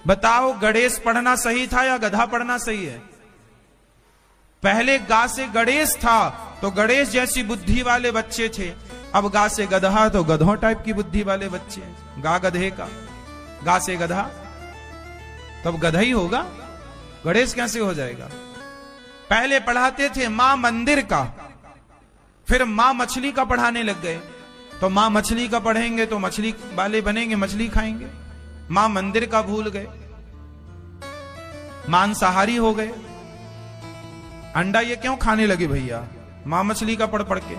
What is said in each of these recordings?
बताओ गणेश पढ़ना सही था या गधा पढ़ना सही है? पहले गा से गणेश था तो गणेश जैसी बुद्धि वाले बच्चे थे, अब गा से गधा तो गधों टाइप की बुद्धि वाले बच्चे हैं। गा गधे का, गा से गधा, तब गधा ही होगा, गणेश कैसे हो जाएगा? पहले पढ़ाते थे मां मंदिर का, फिर मां मछली का पढ़ाने लग गए। तो मां मछली का पढ़ेंगे तो मछली वाले बनेंगे, मछली खाएंगे। मां मंदिर का भूल गए, मांसाहारी हो गए। अंडा ये क्यों खाने लगे भैया? मां मछली का पढ़ पढ़ के।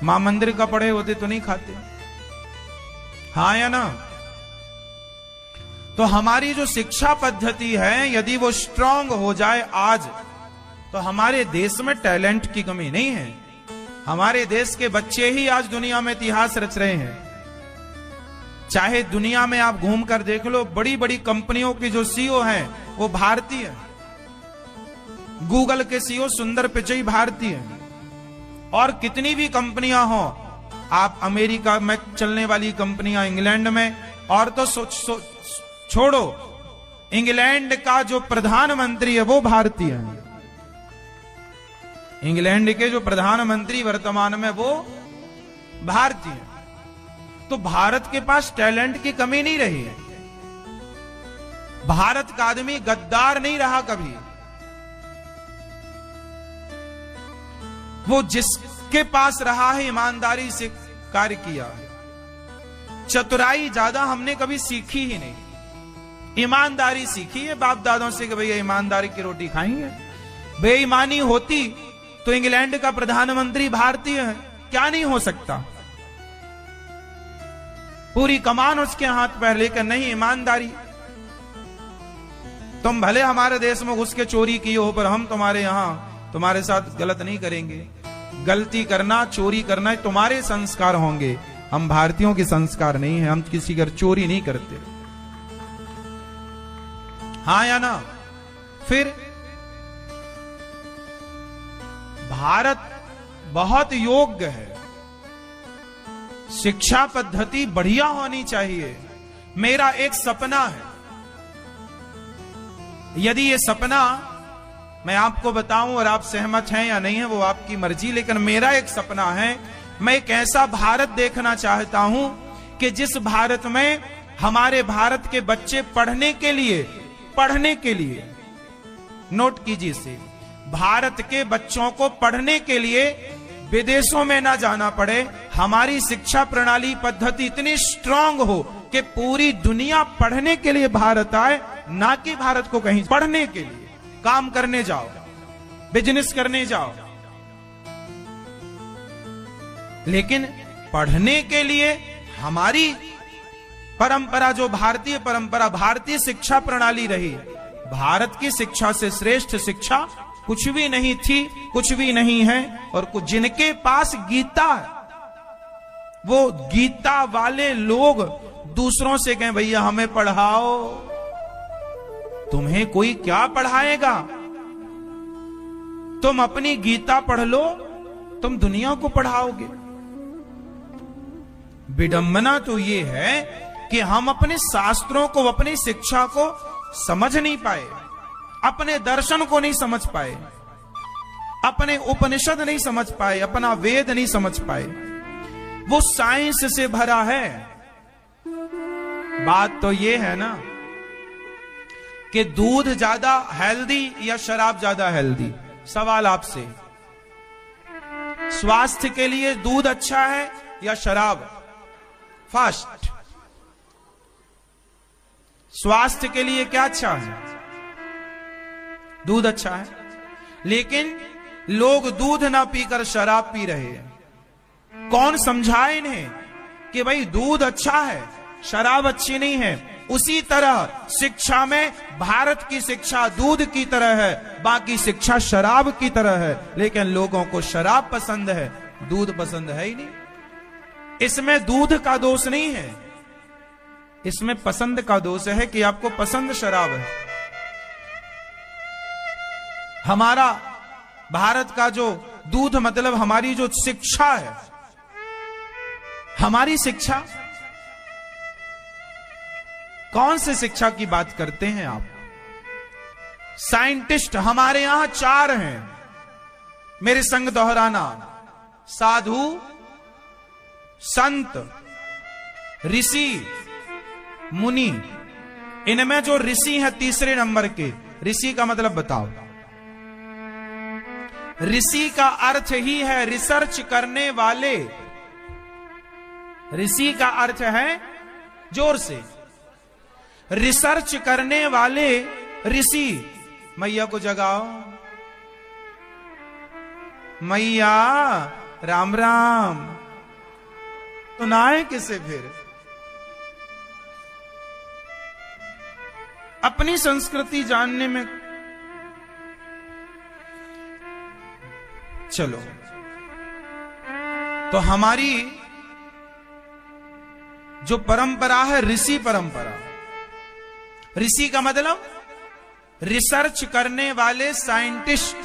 मां मंदिर का पढ़े होते तो नहीं खाते, हाँ या ना? तो हमारी जो शिक्षा पद्धति है यदि वो स्ट्रांग हो जाए आज, तो हमारे देश में टैलेंट की कमी नहीं है। हमारे देश के बच्चे ही आज दुनिया में इतिहास रच रहे हैं। चाहे दुनिया में आप घूम कर देख लो, बड़ी बड़ी कंपनियों के जो सीईओ हैं वो भारतीय हैं। गूगल के सीईओ सुंदर पिचई भारतीय हैं। और कितनी भी कंपनियां हो, आप अमेरिका में चलने वाली कंपनियां, इंग्लैंड में, और तो छोड़ो, इंग्लैंड का जो प्रधानमंत्री है वो भारतीय है। इंग्लैंड के जो प्रधानमंत्री वर्तमान में वो भारतीय है। तो भारत के पास टैलेंट की कमी नहीं रही है। भारत का आदमी गद्दार नहीं रहा कभी। वो जिसके पास रहा है ईमानदारी से कार्य किया है। चतुराई ज्यादा हमने कभी सीखी ही नहीं, ईमानदारी सीखी है बाप दादों से कि भैया ईमानदारी की रोटी खाएंगे। बेईमानी होती तो इंग्लैंड का प्रधानमंत्री भारतीय है, क्या नहीं हो सकता? पूरी कमान उसके हाथ पर, लेकर नहीं ईमानदारी। तुम भले हमारे देश में घुस के चोरी की हो, पर हम तुम्हारे यहां तुम्हारे साथ गलत नहीं करेंगे। गलती करना, चोरी करना तुम्हारे संस्कार होंगे, हम भारतीयों के संस्कार नहीं है। हम किसी घर चोरी नहीं करते, हाँ या ना? फिर भारत बहुत योग्य है, शिक्षा पद्धति बढ़िया होनी चाहिए। मेरा एक सपना है, यदि ये सपना मैं आपको बताऊं और आप सहमत हैं या नहीं है वो आपकी मर्जी, लेकिन मेरा एक सपना है, मैं एक ऐसा भारत देखना चाहता हूं कि जिस भारत में हमारे भारत के बच्चे पढ़ने के लिए नोट कीजिए से, भारत के बच्चों को पढ़ने के लिए विदेशों में ना जाना पड़े। हमारी शिक्षा प्रणाली पद्धति इतनी स्ट्रांग हो कि पूरी दुनिया पढ़ने के लिए भारत आए, ना कि भारत को कहीं पढ़ने के लिए। काम करने जाओ, बिजनेस करने जाओ, लेकिन पढ़ने के लिए हमारी परंपरा, जो भारतीय परंपरा, भारतीय शिक्षा प्रणाली रही। भारत की शिक्षा से श्रेष्ठ शिक्षा कुछ भी नहीं थी, कुछ भी नहीं है। और कुछ जिनके पास गीता है, वो गीता वाले लोग दूसरों से कहें भैया हमें पढ़ाओ। तुम्हें कोई क्या पढ़ाएगा? तुम अपनी गीता पढ़ लो, तुम दुनिया को पढ़ाओगे। विडंबना तो ये है कि हम अपने शास्त्रों को, अपनी शिक्षा को समझ नहीं पाए, अपने दर्शन को नहीं समझ पाए, अपने उपनिषद नहीं समझ पाए, अपना वेद नहीं समझ पाए। वो साइंस से भरा है। बात तो ये है ना कि दूध ज्यादा हेल्दी या शराब ज्यादा हेल्दी? सवाल आपसे, स्वास्थ्य के लिए दूध अच्छा है या शराब? फर्स्ट, स्वास्थ्य के लिए क्या अच्छा है? दूध अच्छा है। लेकिन लोग दूध ना पीकर शराब पी रहे हैं। कौन समझाए इन्हें कि भाई दूध अच्छा है, शराब अच्छी नहीं है? उसी तरह शिक्षा में भारत की शिक्षा दूध की तरह है, बाकी शिक्षा शराब की तरह है। लेकिन लोगों को शराब पसंद है, दूध पसंद है ही नहीं। इसमें दूध का दोष नहीं है, इसमें पसंद का दोष है कि आपको पसंद शराब है। हमारा भारत का जो दूध मतलब हमारी जो शिक्षा है, हमारी शिक्षा कौन से शिक्षा की बात करते हैं आप? साइंटिस्ट हमारे यहां 4 हैं, मेरे संग दोहराना, साधु, संत, ऋषि, मुनि। इनमें जो ऋषि हैं तीसरे नंबर के, ऋषि का मतलब बताओ? ऋषि का अर्थ ही है रिसर्च करने वाले। ऋषि का अर्थ है, जोर से, रिसर्च करने वाले ऋषि। मैया को जगाओ, मैया राम राम। तो ना है किसे फिर? अपनी संस्कृति जानने में चलो। तो हमारी जो परंपरा है ऋषि परंपरा। ऋषि का मतलब रिसर्च करने वाले साइंटिस्ट,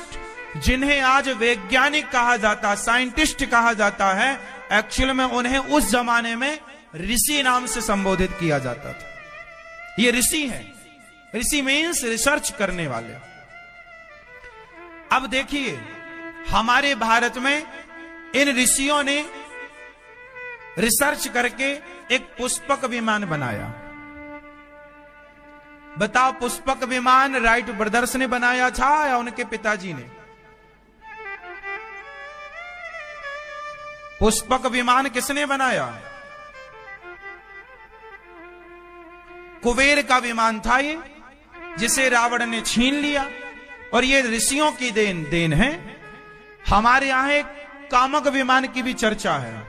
जिन्हें आज वैज्ञानिक कहा जाता, साइंटिस्ट कहा जाता है। एक्चुअल में उन्हें उस जमाने में ऋषि नाम से संबोधित किया जाता था। ये ऋषि है। ऋषि मीन्स रिसर्च करने वाले। अब देखिए, हमारे भारत में इन ऋषियों ने रिसर्च करके एक पुष्पक विमान बनाया। बताओ, पुष्पक विमान राइट ब्रदर्स ने बनाया था या उनके पिताजी ने? पुष्पक विमान किसने बनाया? कुबेर का विमान था ये, जिसे रावण ने छीन लिया। और ये ऋषियों की देन है। हमारे यहां एक कामक विमान की भी चर्चा है।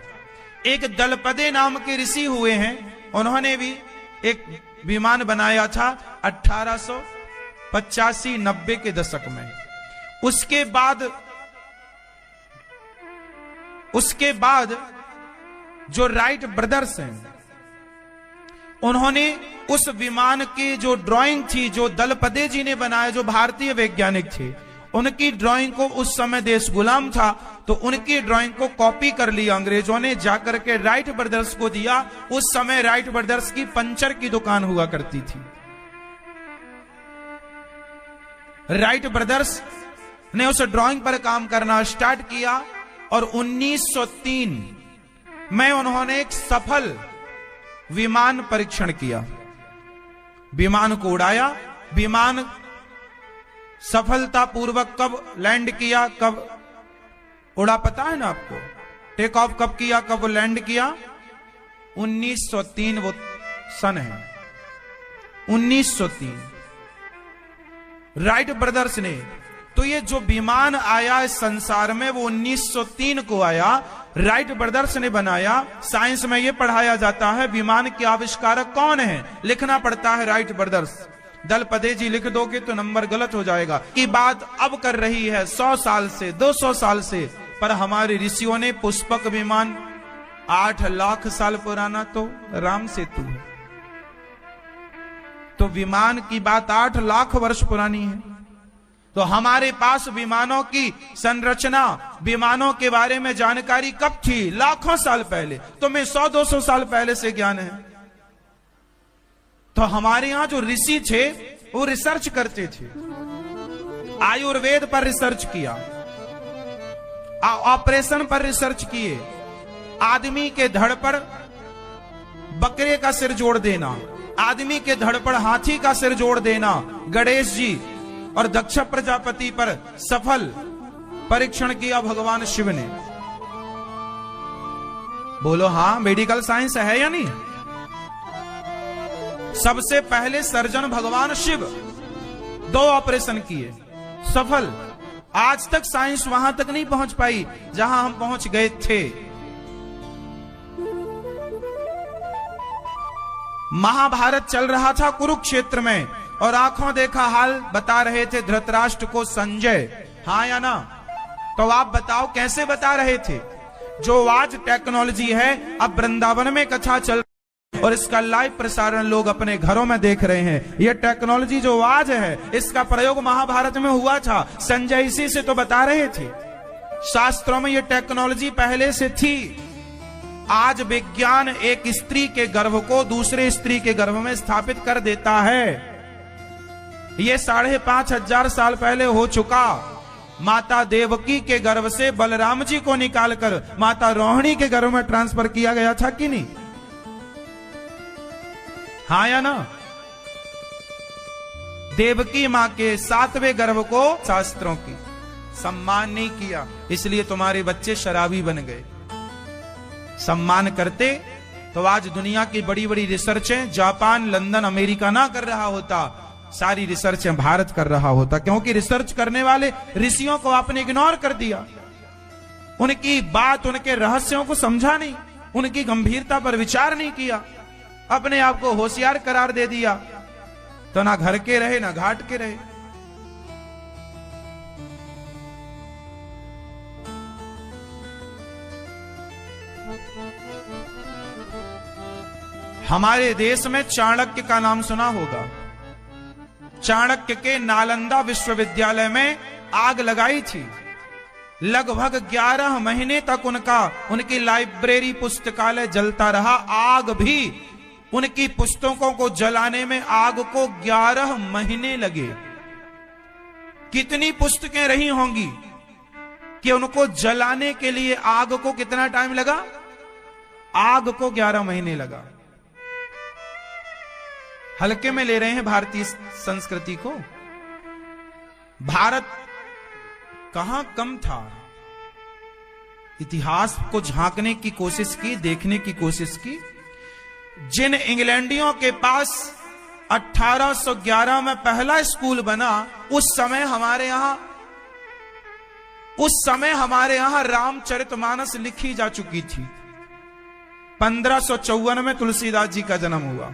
एक दलपदे नाम के ऋषि हुए हैं, उन्होंने भी एक विमान बनाया था 1885-90 के दशक में। उसके बाद जो राइट ब्रदर्स हैं, उन्होंने उस विमान की जो ड्राइंग थी, जो दलपदे जी ने बनाया, जो भारतीय वैज्ञानिक थे, उनकी ड्राइंग को, उस समय देश गुलाम था, तो उनकी ड्राइंग को कॉपी कर लिया अंग्रेजों ने, जाकर के राइट ब्रदर्स को दिया। उस समय राइट ब्रदर्स की पंचर की दुकान हुआ करती थी। राइट ब्रदर्स ने उस ड्राइंग पर काम करना स्टार्ट किया और 1903 में उन्होंने एक सफल विमान परीक्षण किया। विमान को उड़ाया। विमान सफलतापूर्वक कब लैंड किया, कब उड़ा, पता है ना आपको? टेक ऑफ कब किया, कब लैंड किया? 1903 वो सन है, 1903 राइट ब्रदर्स ने। तो ये जो विमान आया इस संसार में, वो 1903 को आया, राइट ब्रदर्स ने बनाया। साइंस में ये पढ़ाया जाता है विमान के आविष्कारक कौन है, लिखना पड़ता है राइट ब्रदर्स। दलपदे जी लिख दोगे तो नंबर गलत हो जाएगा। की बात अब कर रही है 100 साल से, 200 साल से, पर हमारे ऋषियों ने पुष्पक विमान 8 लाख साल पुराना तो राम सेतु है। तो विमान की बात 8 लाख वर्ष पुरानी है। तो हमारे पास विमानों की संरचना, विमानों के बारे में जानकारी कब थी? लाखों साल पहले। तो मैं 100-200 साल पहले से ज्ञान है। तो हमारे यहां जो ऋषि थे वो रिसर्च करते थे। आयुर्वेद पर रिसर्च किया, ऑपरेशन पर रिसर्च किए, आदमी के धड़ पर बकरे का सिर जोड़ देना, आदमी के धड़ पर हाथी का सिर जोड़ देना। गणेश जी और दक्ष प्रजापति पर सफल परीक्षण किया भगवान शिव ने। बोलो हाँ, मेडिकल साइंस है या नहीं? सबसे पहले सर्जन भगवान शिव, 2 ऑपरेशन किए, सफल। आज तक साइंस वहां तक नहीं पहुंच पाई जहां हम पहुंच गए थे। महाभारत चल रहा था कुरुक्षेत्र में, और आंखों देखा हाल बता रहे थे धृतराष्ट्र को संजय। हाँ या ना? तो आप बताओ कैसे बता रहे थे? जो आज टेक्नोलॉजी है, अब वृंदावन में कथा चल और इसका लाइव प्रसारण लोग अपने घरों में देख रहे हैं। यह टेक्नोलॉजी जो आज है, इसका प्रयोग महाभारत में हुआ था। संजय इसी से तो बता रहे थे। शास्त्रों में यह टेक्नोलॉजी पहले से थी। आज विज्ञान एक स्त्री के गर्भ को दूसरे स्त्री के गर्भ में स्थापित कर देता है। यह 5,500 साल पहले हो चुका। माता देवकी के गर्भ से बलराम जी को निकालकर माता रोहिणी के गर्भ में ट्रांसफर किया गया था कि नहीं? हाँ या ना? देवकी मां के 7वें गर्भ को शास्त्रों की सम्मान नहीं किया, इसलिए तुम्हारे बच्चे शराबी बन गए। सम्मान करते तो आज दुनिया की बड़ी बड़ी रिसर्चें जापान, लंदन, अमेरिका ना कर रहा होता, सारी रिसर्चें भारत कर रहा होता। क्योंकि रिसर्च करने वाले ऋषियों को आपने इग्नोर कर दिया, उनकी बात, उनके रहस्यों को समझा नहीं, उनकी गंभीरता पर विचार नहीं किया, अपने आप को होशियार करार दे दिया, तो ना घर के रहे ना घाट के रहे। हमारे देश में चाणक्य का नाम सुना होगा। चाणक्य के नालंदा विश्वविद्यालय में आग लगाई थी। लगभग 11 महीने तक उनकी लाइब्रेरी, पुस्तकालय जलता रहा। आग भी, उनकी पुस्तकों को जलाने में आग को 11 महीने लगे। कितनी पुस्तकें रही होंगी कि उनको जलाने के लिए आग को कितना टाइम लगा? आग को 11 महीने लगा। हल्के में ले रहे हैं भारतीय संस्कृति को। भारत कहां कम था? इतिहास को झांकने की कोशिश की, देखने की कोशिश की। जिन इंग्लैंडियों के पास 1811 में पहला स्कूल बना, उस समय हमारे यहां रामचरितमानस लिखी जा चुकी थी। 1554 में तुलसीदास जी का जन्म हुआ।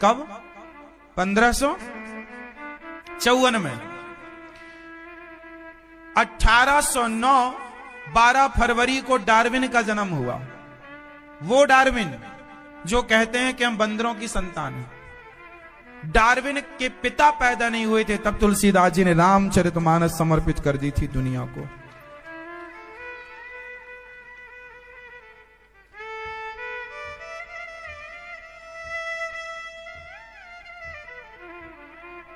कब? 1554 में। 1809 12 फरवरी को डार्विन का जन्म हुआ। वो डार्विन जो कहते हैं कि हम बंदरों की संतान हैं। डार्विन के पिता पैदा नहीं हुए थे तब तुलसीदास जी ने रामचरितमानस समर्पित कर दी थी दुनिया को।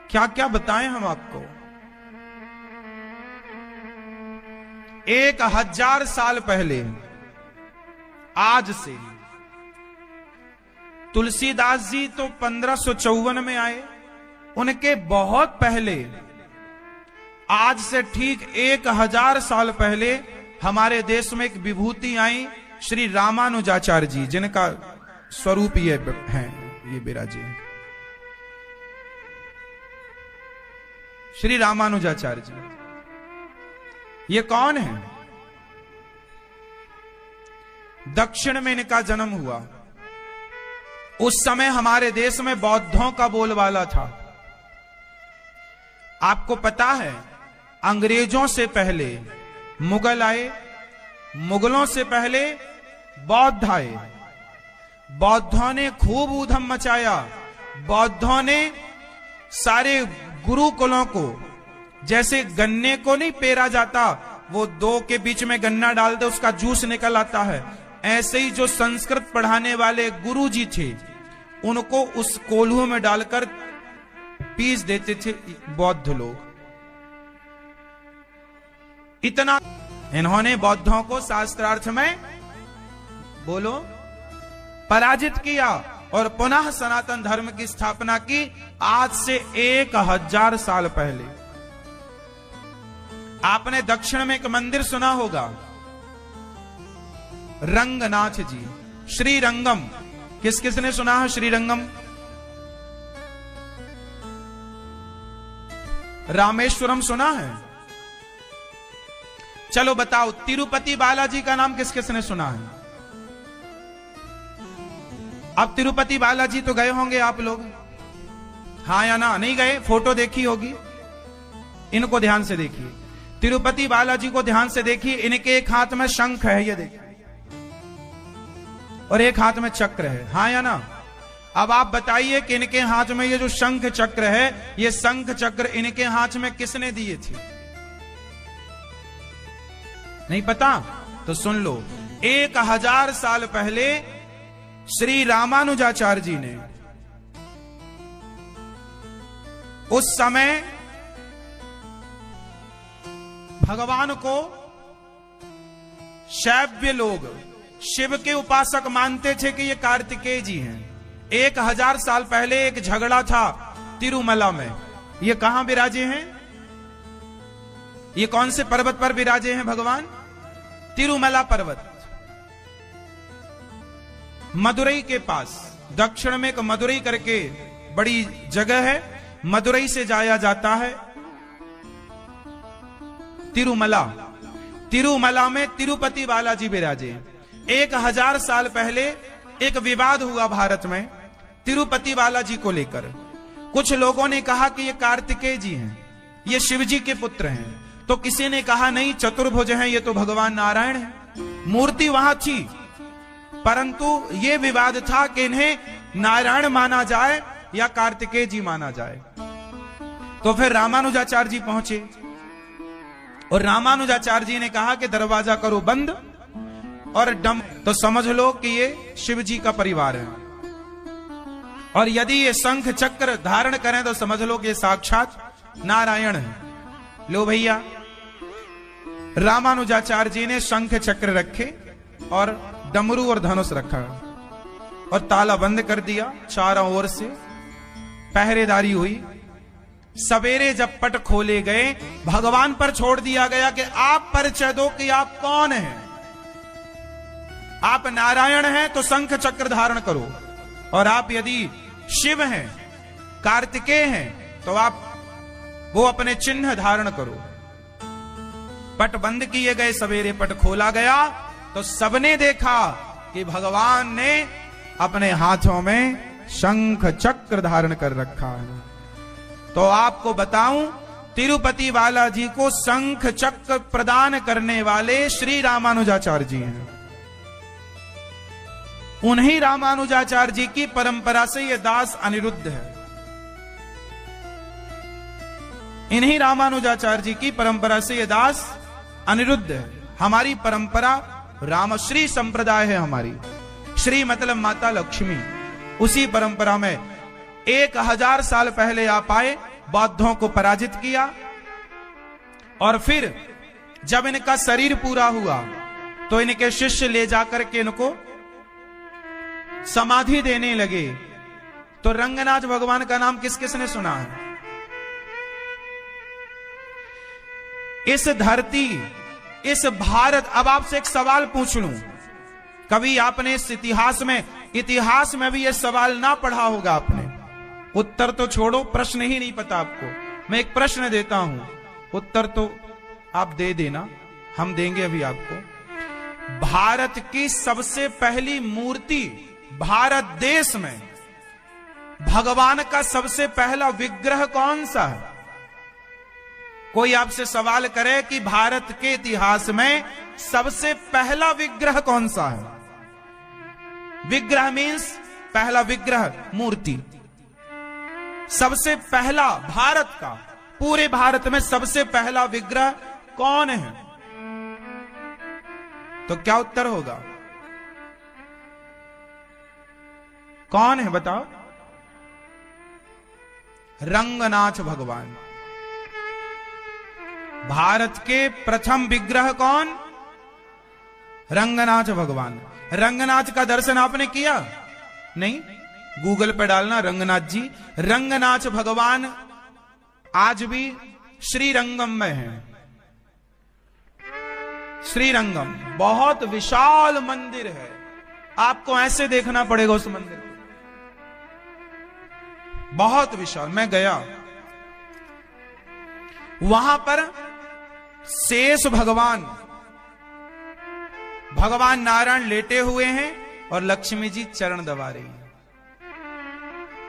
क्या क्या बताएं हम आपको। 1000 साल पहले आज से, तुलसीदास जी तो 1554 में आए, उनके बहुत पहले, आज से ठीक 1000 साल पहले हमारे देश में एक विभूति आई, श्री रामानुजाचार्य जी, जिनका स्वरूप ये है, ये विराजे हैं। श्री रामानुजाचार्य जी ये कौन है? दक्षिण में इनका जन्म हुआ। उस समय हमारे देश में बौद्धों का बोलबाला था। आपको पता है, अंग्रेजों से पहले मुगल आए, मुगलों से पहले बौद्ध आए। बौद्धों ने खूब ऊधम मचाया। बौद्धों ने सारे गुरुकुलों को, जैसे गन्ने को नहीं पेरा जाता, वो 2 के बीच में गन्ना डाल दे उसका जूस निकल आता है, ऐसे ही जो संस्कृत पढ़ाने वाले गुरुजी थे उनको उस कोल्हू में डालकर पीस देते थे बौद्ध लोग। इतना इन्होंने बौद्धों को शास्त्रार्थ में बोलो पराजित किया और पुनः सनातन धर्म की स्थापना की। आज से 1000 साल पहले आपने दक्षिण में एक मंदिर सुना होगा, रंगनाथ जी, श्री रंगम। किस किसने सुना है श्री रंगम? रामेश्वरम सुना है? चलो बताओ, तिरुपति बालाजी का नाम किस किसने सुना है? अब तिरुपति बालाजी तो गए होंगे आप लोग, हाँ या ना? नहीं गए? फोटो देखी होगी। इनको ध्यान से देखिए, तिरुपति बालाजी को ध्यान से देखिए। इनके एक हाथ में शंख है, ये देखिए, और एक हाथ में चक्र है, हाँ या ना? अब आप बताइए कि इनके हाथ में ये जो शंख चक्र है, ये शंख चक्र इनके हाथ में किसने दिए थे? नहीं पता? तो सुन लो, 1000 साल पहले श्री रामानुजाचार्य जी ने, उस समय भगवान को शैव्य लोग शिव के उपासक मानते थे कि ये कार्तिकेय जी हैं। 1000 साल पहले एक झगड़ा था तिरुमला में। ये कहां विराजे हैं? ये कौन से पर्वत पर विराजे हैं भगवान? तिरुमला पर्वत, मदुरई के पास। दक्षिण में एक मदुरई करके बड़ी जगह है, मदुरई से जाया जाता है तिरुमला। तिरुमला में तिरुपति बालाजी विराजे। 1000 साल पहले एक विवाद हुआ भारत में तिरुपति बालाजी को लेकर। कुछ लोगों ने कहा कि ये कार्तिकेय जी हैं, ये शिव जी के पुत्र हैं। तो किसी ने कहा नहीं, चतुर्भुज हैं, ये तो भगवान नारायण हैं। मूर्ति वहां थी, परंतु ये विवाद था कि इन्हें नारायण माना जाए या कार्तिकेय जी माना जाए। तो फिर रामानुजाचार्य जी पहुंचे और रामानुजाचार्य जी ने कहा कि दरवाजा करो बंद और डम, तो समझ लो कि ये शिव जी का परिवार है, और यदि ये शंख चक्र धारण करें तो समझ लो कि ये साक्षात नारायण है। लो भैया, रामानुजाचार्य जी ने शंख चक्र रखे और डमरू और धनुष रखा और ताला बंद कर दिया। चारों ओर से पहरेदारी हुई। सवेरे जब पट खोले गए, भगवान पर छोड़ दिया गया कि आप परिचय दो कि आप कौन हैं। आप नारायण हैं तो शंख चक्र धारण करो, और आप यदि शिव हैं, कार्तिकेय हैं, तो आप वो अपने चिन्ह धारण करो। पट बंद किए गए, सवेरे पट खोला गया तो सबने देखा कि भगवान ने अपने हाथों में शंख चक्र धारण कर रखा है। तो आपको बताऊं, तिरुपति बालाजी को शंख चक्र प्रदान करने वाले श्री रामानुजाचार्य जी हैं। उन्हीं रामानुजाचार्य जी की परंपरा से यह दास अनिरुद्ध है। इन्हीं रामानुजाचार्य जी की परंपरा से यह दास अनिरुद्ध है। हमारी परंपरा रामश्री संप्रदाय है हमारी। श्री मतलब माता लक्ष्मी। उसी परंपरा में 1000 साल पहले आप आए, बौद्धों को पराजित किया, और फिर जब इनका शरीर पूरा हुआ तो इनके शिष्य ले जाकर के इनको समाधि देने लगे। तो रंगनाथ भगवान का नाम किस किसने सुना है? इस धरती, इस भारत, अब आपसे एक सवाल पूछ लूं, कभी आपने इस इतिहास में भी यह सवाल ना पढ़ा होगा आपने। उत्तर तो छोड़ो, प्रश्न ही नहीं पता आपको। मैं एक प्रश्न देता हूं, उत्तर तो आप दे देना, हम देंगे अभी आपको। भारत की सबसे पहली मूर्ति, भारत देश में भगवान का सबसे पहला विग्रह कौन सा है? कोई आपसे सवाल करे कि भारत के इतिहास में सबसे पहला विग्रह कौन सा है? विग्रह मीन्स पहला विग्रह, मूर्ति। सबसे पहला भारत का, पूरे भारत में सबसे पहला विग्रह कौन है? तो क्या उत्तर होगा? कौन है बताओ? रंगनाथ भगवान। भारत के प्रथम विग्रह कौन? रंगनाथ भगवान। रंगनाथ का दर्शन आपने किया? नहीं? गूगल पे डालना रंगनाथ जी। रंगनाथ भगवान आज भी श्रीरंगम में है। श्रीरंगम बहुत विशाल मंदिर है, आपको ऐसे देखना पड़ेगा उस मंदिर को, बहुत विशाल। मैं गया वहां पर, शेष भगवान नारायण लेटे हुए हैं और लक्ष्मी जी चरण दबा रही हैं।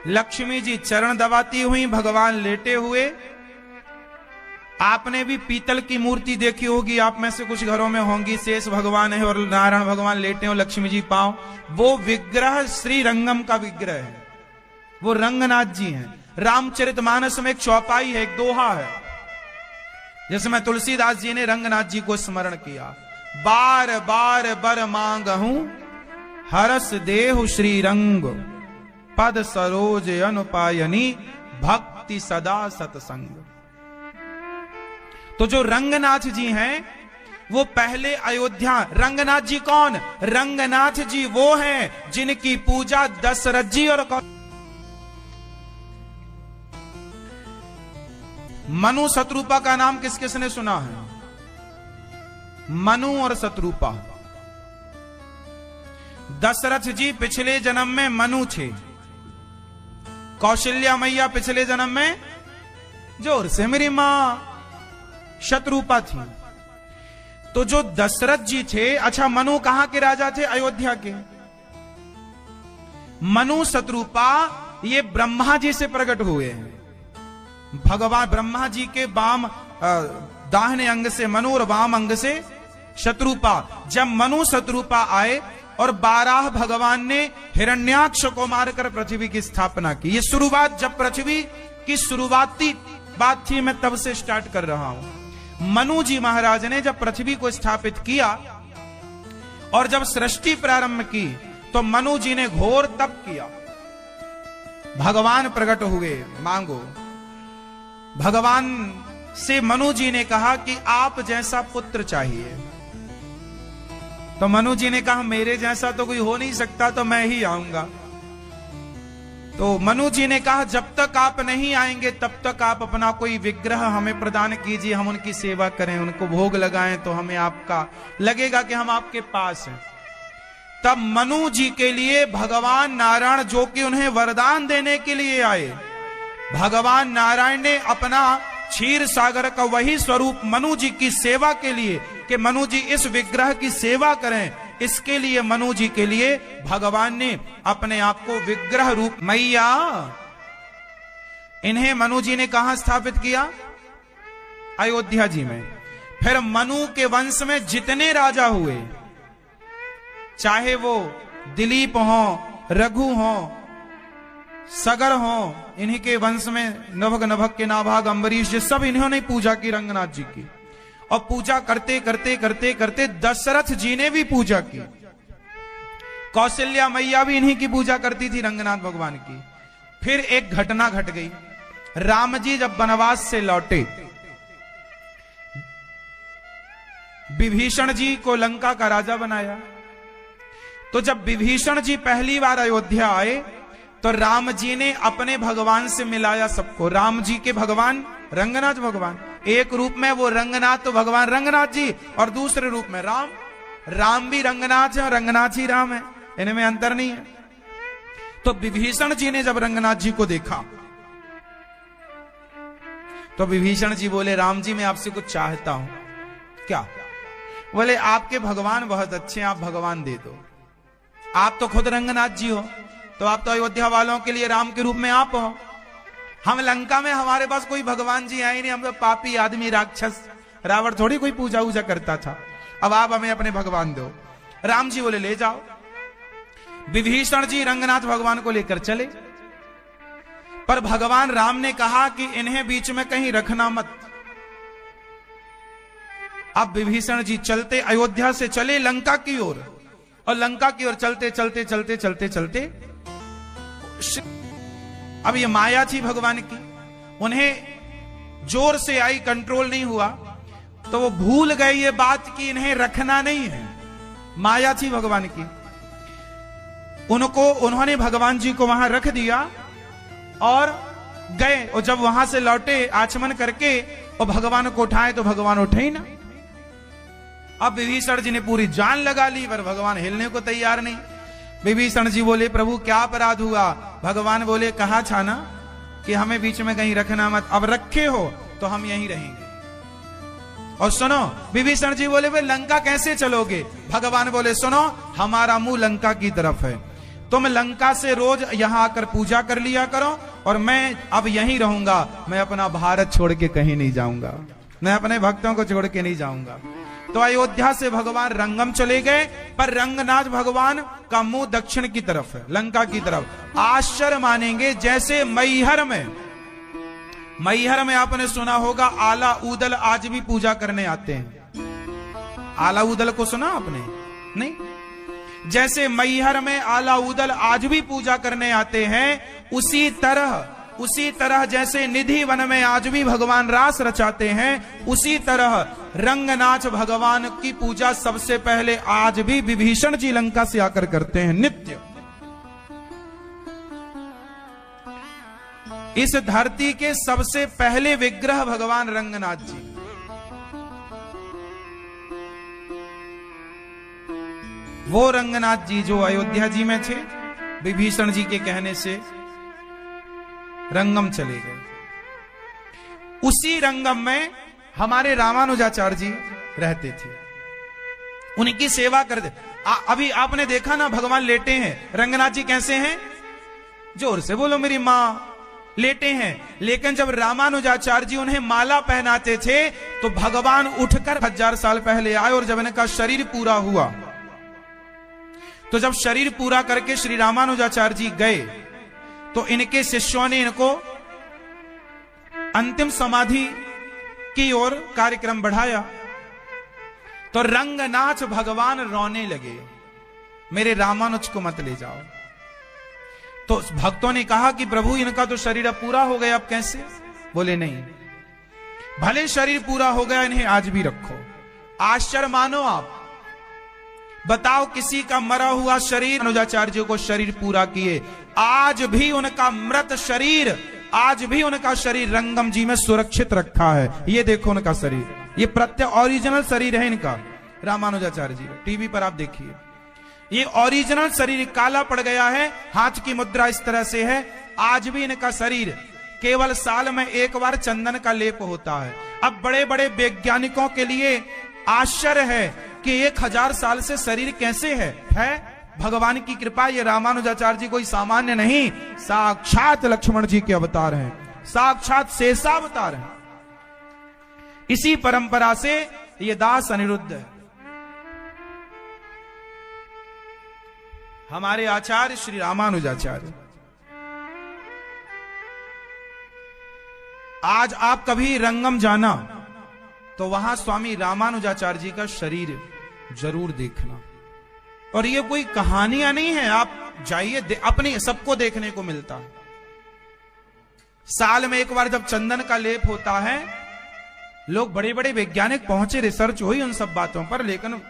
लक्ष्मी जी चरण दबाती हुई, भगवान लेटे हुए। आपने भी पीतल की मूर्ति देखी होगी, आप में से कुछ घरों में होंगी। शेष भगवान है और नारायण भगवान लेटे हो, लक्ष्मी जी पांव। वो विग्रह श्री रंगम का विग्रह है, वो रंगनाथ जी हैं। रामचरितमानस में एक चौपाई है, एक दोहा है, जिसमें तुलसीदास जी ने रंगनाथ जी को स्मरण किया। बार बार बर मांगहूं, हरस देहु श्रीरंग, पद सरोज अनुपायनी, भक्ति सदा सतसंग। तो जो रंगनाथ जी हैं वो पहले अयोध्या, रंगनाथ जी कौन? रंगनाथ जी वो हैं जिनकी पूजा दशरथ जी और मनु शत्रुपा का नाम किस किसने सुना है? मनु और शत्रुपा। दशरथ जी पिछले जन्म में मनु थे, कौशल्या मैया पिछले जन्म में, जोर से मेरी मां, शत्रुपा थी। तो जो दशरथ जी थे, अच्छा मनु कहां के राजा थे? अयोध्या के। मनु शत्रुपा ये ब्रह्मा जी से प्रकट हुए हैं। भगवान ब्रह्मा जी के वाम दाहिने अंग से मनु और वाम अंग से शत्रुपा। जब मनु शत्रुपा आए और 12 भगवान ने हिरण्याक्ष को मारकर पृथ्वी की स्थापना की। ये शुरुआत, जब पृथ्वी की शुरुआती बात थी, मैं तब से स्टार्ट कर रहा हूं। मनु जी महाराज ने जब पृथ्वी को स्थापित किया और जब सृष्टि प्रारंभ की तो मनु जी ने घोर तप किया। भगवान प्रकट हुए, मांगो। भगवान से मनु जी ने कहा कि आप जैसा पुत्र चाहिए। तो मनु जी ने कहा मेरे जैसा तो कोई हो नहीं सकता, तो मैं ही आऊंगा। तो मनु जी ने कहा जब तक आप नहीं आएंगे तब तक आप अपना कोई विग्रह हमें प्रदान कीजिए, हम उनकी सेवा करें, उनको भोग लगाएं, तो हमें आपका लगेगा कि हम आपके पास हैं। तब मनु जी के लिए भगवान नारायण, जो कि उन्हें वरदान देने के लिए आए, भगवान नारायण ने अपना क्षीर सागर का वही स्वरूप मनु जी की सेवा के लिए, कि मनु जी इस विग्रह की सेवा करें, इसके लिए मनु जी के लिए भगवान ने अपने आप को विग्रह रूप, मैया इन्हें मनु जी ने कहां स्थापित किया? अयोध्या जी में। फिर मनु के वंश में जितने राजा हुए, चाहे वो दिलीप हो, रघु हो, सगर हो, इन्हीं के वंश में नभग नभग के नाभाग अम्बरीश जी, सब इन्होंने पूजा की रंगनाथ जी की। और पूजा करते करते करते करते दशरथ जी ने भी पूजा की। कौशल्या मैया भी इन्हीं की पूजा करती थी, रंगनाथ भगवान की। फिर एक घटना घट गई। राम जी जब वनवास से लौटे, विभीषण जी को लंका का राजा बनाया। तो जब विभीषण जी पहली बार अयोध्या आए तो राम जी ने अपने भगवान से मिलाया सबको। राम जी के भगवान रंगनाथ भगवान, एक रूप में वो रंगनाथ तो भगवान रंगनाथ जी, और दूसरे रूप में राम। राम भी रंगनाथ है और रंगनाथ ही राम है, इनमें अंतर नहीं है। तो विभीषण जी ने जब रंगनाथ जी को देखा तो विभीषण जी बोले, राम जी मैं आपसे कुछ चाहता हूं। क्या? बोले आपके भगवान बहुत अच्छे हैं, आप भगवान दे दो। आप तो खुद रंगनाथ जी हो, तो आप तो अयोध्या वालों के लिए राम के रूप में आप हो। हम लंका में हमारे पास कोई भगवान जी आए नहीं, हम तो पापी आदमी, राक्षस, रावण थोड़ी कोई पूजा वूजा करता था। अब आप हमें अपने भगवान दो। राम जी बोले ले जाओ। विभीषण जी रंगनाथ भगवान को लेकर चले, पर भगवान राम ने कहा कि इन्हें बीच में कहीं रखना मत। अब विभीषण जी चलते, अयोध्या से चले लंका की ओर, और लंका की ओर चलते चलते चलते चलते चलते अब ये माया थी भगवान की, उन्हें जोर से आई, कंट्रोल नहीं हुआ, तो वो भूल गए ये बात कि इन्हें रखना नहीं है। माया थी भगवान की, उन्होंने भगवान जी को वहां रख दिया और गए। और जब वहां से लौटे आचमन करके और भगवान को उठाए तो भगवान उठे ही ना। अब विभीषण जी ने पूरी जान लगा ली, पर भगवान हिलने को तैयार नहीं। विभीषण जी बोले प्रभु क्या अपराध हुआ? भगवान बोले कहा था ना कि हमें बीच में कहीं रखना मत, अब रखे हो तो हम यहीं रहेंगे। और सुनो, विभीषण जी बोले वे लंका कैसे चलोगे? भगवान बोले सुनो, हमारा मुंह लंका की तरफ है, तुम लंका से रोज यहां आकर पूजा कर लिया करो, और मैं अब यहीं रहूंगा। मैं अपना भारत छोड़ के कहीं नहीं जाऊंगा, मैं अपने भक्तों को छोड़ के नहीं जाऊंगा। तो अयोध्या से भगवान रंगम चले गए, पर रंगनाथ भगवान का मुंह दक्षिण की तरफ है, लंका की तरफ। आश्चर्य मानेंगे, जैसे मैहर में आपने सुना होगा आला ऊदल आज भी पूजा करने आते हैं। आला उदल को सुना आपने? नहीं। जैसे मैहर में आला उदल आज भी पूजा करने आते हैं, उसी तरह जैसे निधि वन में आज भी भगवान रास रचाते हैं, उसी तरह रंगनाच भगवान की पूजा सबसे पहले आज भी विभीषण जी लंका से आकर करते हैं नित्य। इस धरती के सबसे पहले विग्रह भगवान रंगनाथ जी। वो रंगनाथ जी जो अयोध्या जी में थे, विभीषण जी के कहने से रंगम चले गए। उसी रंगम में हमारे रामानुजाचार्य जी रहते थे, उनकी सेवा करते। अभी आपने देखा ना, भगवान लेटे हैं, रंगनाथ जी कैसे हैं? जोर से बोलो मेरी मां। लेटे हैं, लेकिन जब रामानुजाचार्य जी उन्हें माला पहनाते थे तो भगवान उठकर 1000 साल पहले आए, और जब इनका शरीर पूरा हुआ तो जब शरीर पूरा करके श्री रामानुजाचार्य जी गए तो इनके शिष्यों ने इनको अंतिम समाधि की ओर कार्यक्रम बढ़ाया। तो रंगनाथ भगवान रोने लगे, मेरे रामानुज को मत ले जाओ। तो भक्तों ने कहा कि प्रभु इनका तो शरीर अब पूरा हो गया, अब कैसे? बोले नहीं, भले शरीर पूरा हो गया, इन्हें आज भी रखो। आश्चर्य मानो आप, बताओ किसी का मरा हुआ शरीर, अनुजाचार्य जी को शरीर पूरा किए, आज भी उनका मृत शरीर, आज भी उनका शरीर रंगम जी में सुरक्षित रखा है। ये देखो उनका शरीर, ये प्रत्यय ओरिजिनल शरीर है इनका, रामानुजाचार्य जी। टीवी पर आप देखिए, ये ओरिजिनल शरीर काला पड़ गया है, हाथ की मुद्रा इस तरह से है। आज भी इनका शरीर केवल साल में एक बार चंदन का लेप होता है। अब बड़े बड़े वैज्ञानिकों के लिए आश्चर्य है कि 1000 साल से शरीर कैसे है भगवान की कृपा। ये रामानुजाचार्य जी कोई सामान्य नहीं, साक्षात लक्ष्मण जी के अवतार हैं, साक्षात शेषावतार हैं। इसी परंपरा से ये दास अनिरुद्ध है। हमारे आचार्य श्री रामानुजाचार्य। आज आप कभी रंगम जाना तो वहां स्वामी रामानुजाचार्य जी का शरीर जरूर देखना। और ये कोई कहानियां नहीं है, आप जाइए, अपने सबको देखने को मिलता है। साल में एक बार जब चंदन का लेप होता है, लोग बड़े बड़े वैज्ञानिक पहुंचे, रिसर्च हुई उन सब बातों पर, लेकिन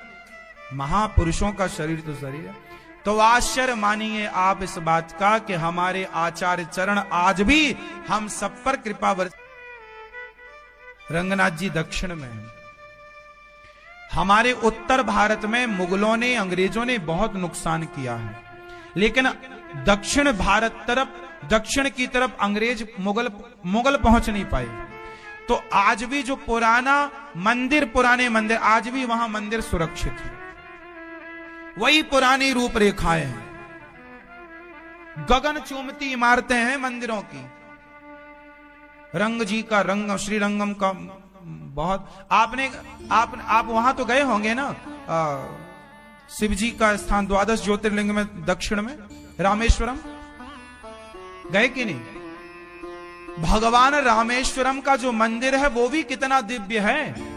महापुरुषों का शरीर तो शरीर है। तो आश्चर्य मानिए आप इस बात का कि हमारे आचार्य चरण आज भी हम सब पर कृपा वर्ष। रंगनाथ जी दक्षिण में है। हमारे उत्तर भारत में मुगलों ने, अंग्रेजों ने बहुत नुकसान किया है, लेकिन दक्षिण भारत तरफ, दक्षिण की तरफ अंग्रेज मुगल पहुंच नहीं पाए। तो आज भी जो पुराने मंदिर आज भी वहां मंदिर सुरक्षित है, वही पुरानी रूपरेखाएं हैं, गगन चूमती इमारतें हैं मंदिरों की। रंग जी का, रंग श्री रंगम का बहुत आप वहां तो गए होंगे ना, शिव जी का स्थान 12 ज्योतिर्लिंग में दक्षिण में रामेश्वरम गए कि नहीं? भगवान रामेश्वरम का जो मंदिर है वो भी कितना दिव्य है।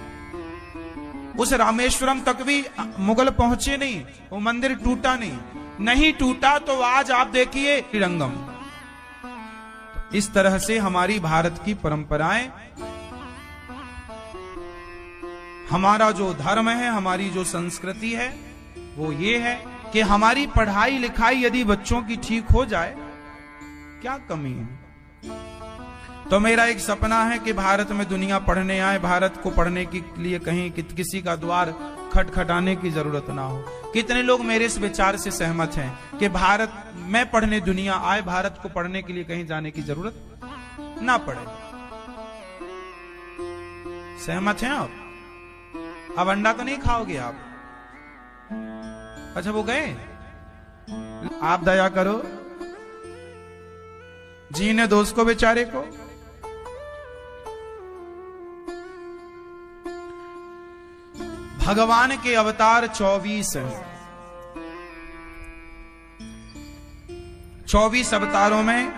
उस रामेश्वरम तक भी मुगल पहुंचे नहीं, वो मंदिर टूटा नहीं टूटा। तो आज आप देखिए रंगम। इस तरह से हमारी भारत की परंपराएं, हमारा जो धर्म है, हमारी जो संस्कृति है, वो ये है कि हमारी पढ़ाई लिखाई यदि बच्चों की ठीक हो जाए, क्या कमी है? तो मेरा एक सपना है कि भारत में दुनिया पढ़ने आए, भारत को पढ़ने के लिए कहीं किसी का द्वार खटखटाने की जरूरत ना हो। कितने लोग मेरे इस विचार से सहमत हैं कि भारत में पढ़ने दुनिया आए, भारत को पढ़ने के लिए कहीं जाने की जरूरत ना पड़े? सहमत हैं आप? अब अंडा तो नहीं खाओगे आप? अच्छा वो गए, आप दया करो, जीने दो उसको बेचारे को। भगवान के अवतार 24 हैं। 24 अवतारों में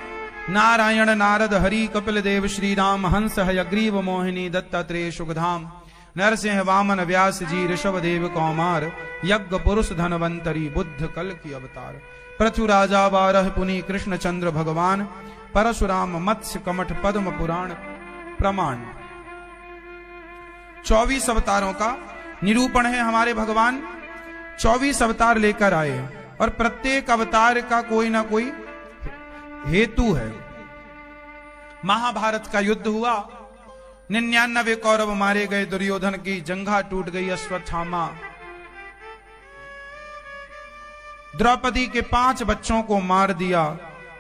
नारायण, नारद, हरि, कपिल देव, श्री राम, हंस, हयग्रीव, मोहिनी, दत्तात्रेय, सुखधाम, नरसिंह वामन व्यास जी ऋषभ देव कौमार, यज्ञ पुरुष धनवंतरी बुद्ध कल की अवतार। पृथु राजा बारह पुनि कृष्ण चंद्र भगवान, परशुराम मत्स्य कमठ पद्म पुराण प्रमाण। 24 अवतारों का निरूपण है। हमारे भगवान 24 अवतार लेकर आए और प्रत्येक अवतार का कोई ना कोई हेतु है। महाभारत का युद्ध हुआ, 99 कौरव मारे गए, दुर्योधन की जंघा टूट गई, अश्वत्थामा। द्रौपदी के 5 बच्चों को मार दिया।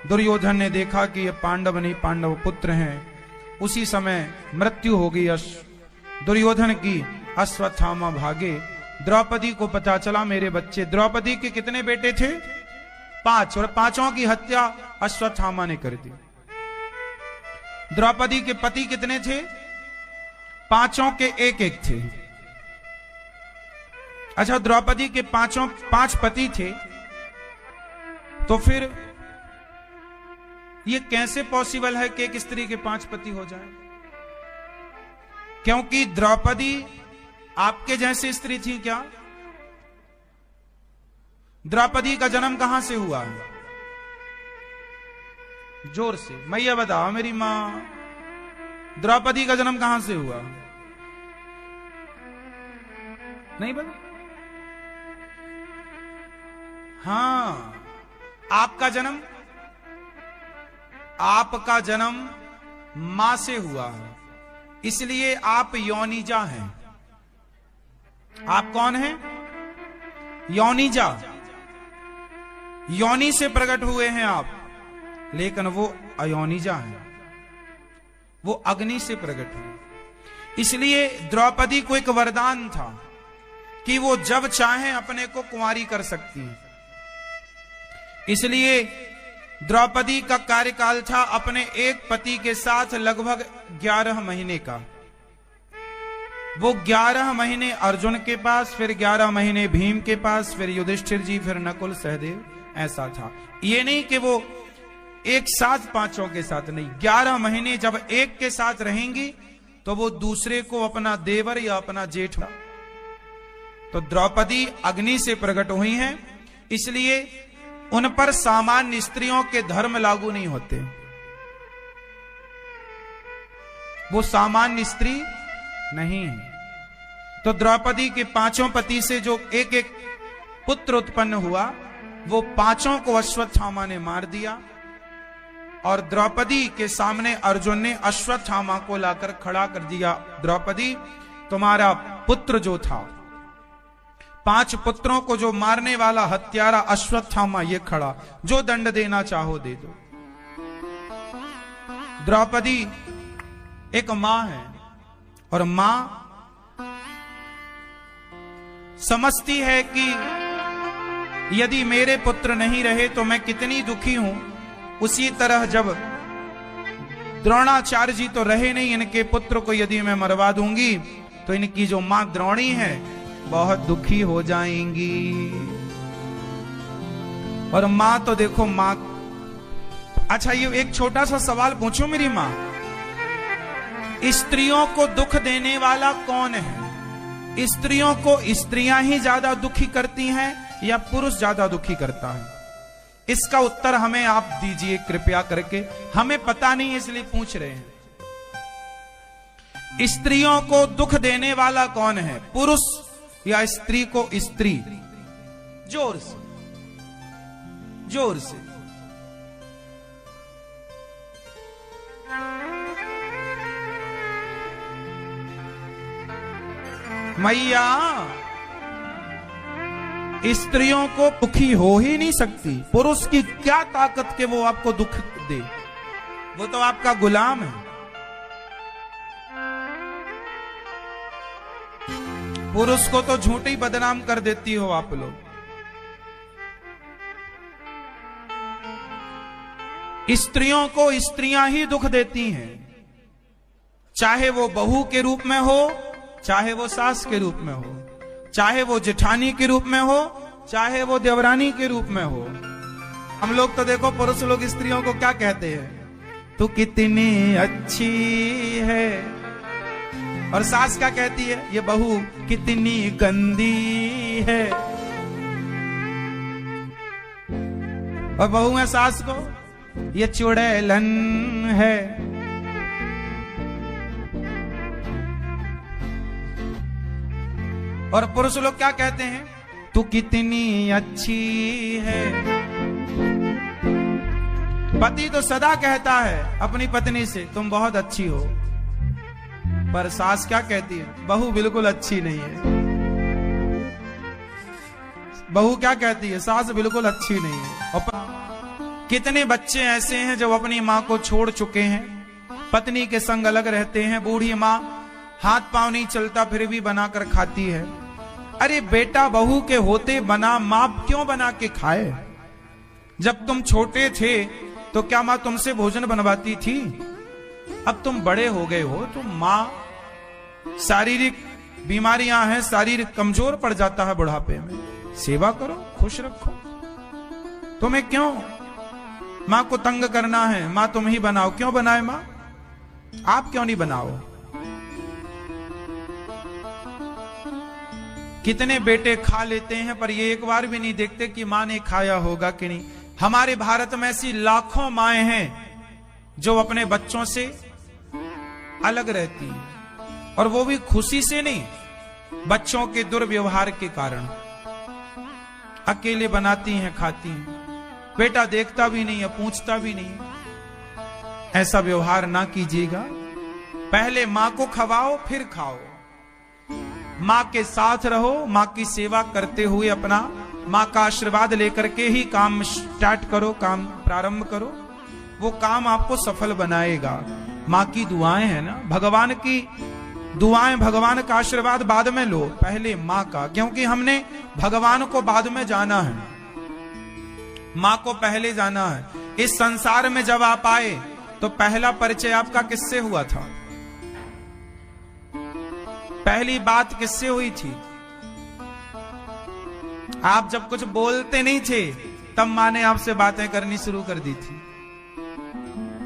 दुर्योधन ने देखा कि ये पांडव नहीं, पांडव पुत्र हैं। उसी समय मृत्यु हो गई दुर्योधन की। अश्वत्थामा भागे। द्रौपदी को पता चला मेरे बच्चे, द्रौपदी के कितने बेटे थे? 5, और 5 की हत्या अश्वत्थामा ने कर दी। द्रौपदी के पति कितने थे? 5 के 1 थे। अच्छा, द्रौपदी के 5 पति थे, तो फिर ये कैसे पॉसिबल है कि एक स्त्री के 5 पति हो जाए? क्योंकि द्रौपदी आपके जैसी स्त्री थी क्या? द्रौपदी का जन्म कहां से हुआ है? जोर से मैया बताओ मेरी मां, द्रौपदी का जन्म कहां से हुआ? नहीं बता? हाँ, आपका जन्म मां से हुआ है, इसलिए आप योनिजा हैं। आप कौन हैं? योनिजा। योनि से प्रकट हुए हैं आप, लेकिन वो अयोनिजा हैं, वो अग्नि से प्रकट हुए। इसलिए द्रौपदी को एक वरदान था कि वो जब चाहे अपने को कुंवारी कर सकती हैं। इसलिए द्रौपदी का कार्यकाल था अपने एक पति के साथ लगभग 11 महीने का। वो 11 महीने अर्जुन के पास, फिर 11 महीने भीम के पास, फिर युधिष्ठिर जी, फिर नकुल सहदेव, ऐसा था। ये नहीं कि वो एक साथ 5 के साथ, नहीं, 11 महीने जब एक के साथ रहेंगी तो वो दूसरे को अपना देवर या अपना जेठ। तो द्रौपदी अग्नि से प्रकट हुई हैं, इसलिए उन पर सामान्य स्त्रियों के धर्म लागू नहीं होते। वो सामान्य स्त्री नहीं है। तो द्रौपदी के 5 पति से जो एक एक पुत्र उत्पन्न हुआ, वो 5 को अश्वत्थामा ने मार दिया। और द्रौपदी के सामने अर्जुन ने अश्वत्थामा को लाकर खड़ा कर दिया। द्रौपदी, तुम्हारा पुत्र जो था, 5 पुत्रों को जो मारने वाला हत्यारा अश्वत्थामा, ये खड़ा, जो दंड देना चाहो दे दो। द्रौपदी एक मां है, और मां समझती है कि यदि मेरे पुत्र नहीं रहे तो मैं कितनी दुखी हूं। उसी तरह जब द्रोणाचार्य जी तो रहे नहीं, इनके पुत्र को यदि मैं मरवा दूंगी तो इनकी जो मां द्रोणी है बहुत दुखी हो जाएंगी। और मां तो देखो, मां, अच्छा ये एक छोटा सा सवाल पूछूं मेरी मां, स्त्रियों को दुख देने वाला कौन है? स्त्रियों को स्त्रियां ही ज्यादा दुखी करती हैं या पुरुष ज्यादा दुखी करता है? इसका उत्तर हमें आप दीजिए कृपया करके, हमें पता नहीं इसलिए पूछ रहे हैं। स्त्रियों को दुख देने वाला कौन है, पुरुष या स्त्री को स्त्री? जोर से, जोर से। मैया, स्त्रियों को दुखी हो ही नहीं सकती। पुरुष की क्या ताकत के वो आपको दुख दे? वो तो आपका गुलाम है। पुरुष को तो झूठी बदनाम कर देती हो आप लोग। स्त्रियों को स्त्रियां ही दुख देती हैं, चाहे वो बहू के रूप में हो, चाहे वो सास के रूप में हो, चाहे वो जेठानी के रूप में हो, चाहे वो देवरानी के रूप में हो। हम लोग तो देखो, पुरुष लोग स्त्रियों को क्या कहते हैं? तू कितनी अच्छी है, और सास क्या कहती है, ये बहू कितनी गंदी है। और बहू है सास को, ये चुड़ैलन है। और पुरुष लोग क्या कहते हैं, तू कितनी अच्छी है। पति तो सदा कहता है अपनी पत्नी से तुम बहुत अच्छी हो, पर सास क्या कहती है, बहू बिल्कुल अच्छी नहीं है। बहू क्या कहती है, सास बिल्कुल अच्छी नहीं है। और कितने बच्चे ऐसे हैं जो अपनी मां को छोड़ चुके हैं, पत्नी के संग अलग रहते हैं। बूढ़ी मां हाथ पांव नहीं चलता फिर भी बनाकर खाती है। अरे बेटा बहू के होते बना, मां क्यों बना के खाए? जब तुम छोटे थे तो क्या मां तुमसे भोजन बनवाती थी? अब तुम बड़े हो गए हो तो मां, शारीरिक बीमारियां हैं, शारीरिक कमजोर पड़ जाता है बुढ़ापे में। सेवा करो, खुश रखो। तुम्हें क्यों मां को तंग करना है? मां तुम ही बनाओ। क्यों बनाए मां? आप क्यों नहीं बनाओ? कितने बेटे खा लेते हैं पर ये एक बार भी नहीं देखते कि मां ने खाया होगा कि नहीं। हमारे भारत में ऐसी लाखों माएं हैं जो अपने बच्चों से अलग रहती हैं, और वो भी खुशी से नहीं, बच्चों के दुर्व्यवहार के कारण। अकेले बनाती हैं, खाती हैं, बेटा देखता भी नहीं है, पूछता भी नहीं। ऐसा व्यवहार ना कीजिएगा। पहले मां को खवाओ फिर खाओ। मां के साथ रहो, मां की सेवा करते हुए अपना मां का आशीर्वाद लेकर के ही काम स्टार्ट करो, काम प्रारंभ करो। वो काम आपको सफल बनाएगा। मां की दुआएं है ना, भगवान की दुआएं, भगवान का आशीर्वाद बाद में लो, पहले मां का, क्योंकि हमने भगवान को बाद में जाना है, मां को पहले जाना है। इस संसार में जब आप आए तो पहला परिचय आपका किससे हुआ था? पहली बात किससे हुई थी? आप जब कुछ बोलते नहीं थे तब मां ने आपसे बातें करनी शुरू कर दी थी,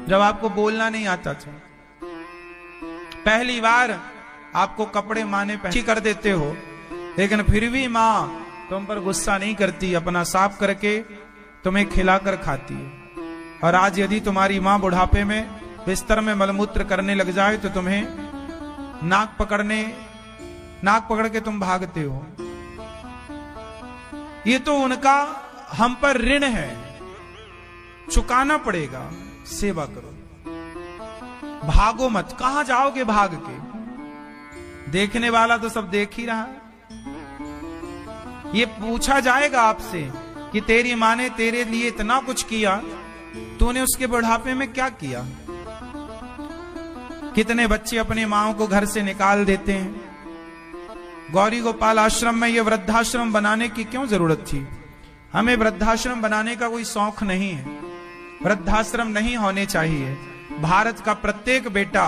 जब आपको बोलना नहीं आता था। पहली बार आपको कपड़े मां ने पहन कर देते हो, लेकिन फिर भी मां तुम पर गुस्सा नहीं करती, अपना साफ करके तुम्हें खिलाकर खाती है। और आज यदि तुम्हारी मां बुढ़ापे में बिस्तर में मलमूत्र करने लग जाए तो तुम्हें नाक पकड़ के तुम भागते हो। ये तो उनका हम पर ऋण है, चुकाना पड़ेगा। सेवा करो, भागो मत। कहां जाओगे भाग के? देखने वाला तो सब देख ही रहा है। ये पूछा जाएगा आपसे कि तेरी मां ने तेरे लिए इतना कुछ किया, तूने उसके बुढ़ापे में क्या किया? कितने बच्चे अपनी माओ को घर से निकाल देते हैं। गौरी गोपाल आश्रम में ये वृद्धाश्रम बनाने की क्यों जरूरत थी? हमें वृद्धाश्रम बनाने का कोई शौक नहीं है, वृद्धाश्रम नहीं होने चाहिए। भारत का प्रत्येक बेटा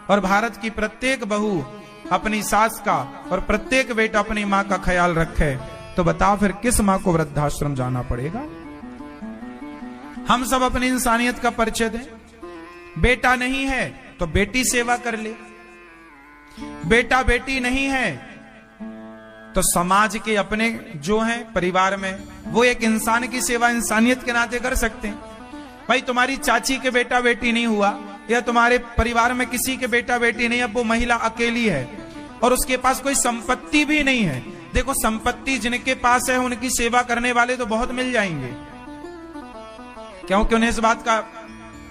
और भारत की प्रत्येक बहू अपनी सास का और प्रत्येक बेटा अपनी मां का ख्याल रखे, तो बताओ फिर किस मां को वृद्धाश्रम जाना पड़ेगा? हम सब अपनी इंसानियत का परिचय दें। बेटा नहीं है तो बेटी सेवा कर ले, बेटा बेटी नहीं है तो समाज के अपने जो हैं परिवार में वो एक इंसान की सेवा इंसानियत के नाते कर सकते हैं। भाई तुम्हारी चाची के बेटा बेटी नहीं हुआ, या तुम्हारे परिवार में किसी के बेटा बेटी नहीं, अब वो महिला अकेली है और उसके पास कोई संपत्ति भी नहीं है। देखो, संपत्ति जिनके पास है उनकी सेवा करने वाले तो बहुत मिल जाएंगे, क्योंकि उन्हें इस बात का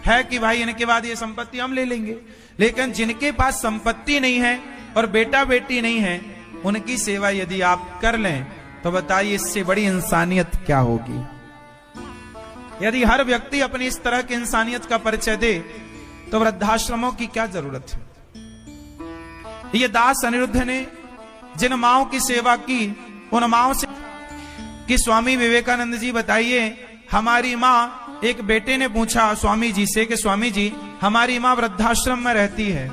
है कि भाई इनके बाद ये संपत्ति हम ले लेंगे। लेकिन जिनके पास संपत्ति नहीं है और बेटा बेटी नहीं है, उनकी सेवा यदि आप कर लें तो बताइए इससे बड़ी इंसानियत क्या होगी। यदि हर व्यक्ति अपनी इस तरह की इंसानियत का परिचय दे तो वृद्धाश्रमों की क्या जरूरत है। ये दास अनिरुद्ध ने जिन माओं की सेवा की, उन माओं से कि स्वामी विवेकानंद जी बताइए, हमारी मां, एक बेटे ने पूछा स्वामी जी से कि स्वामी जी हमारी मां वृद्धाश्रम में रहती है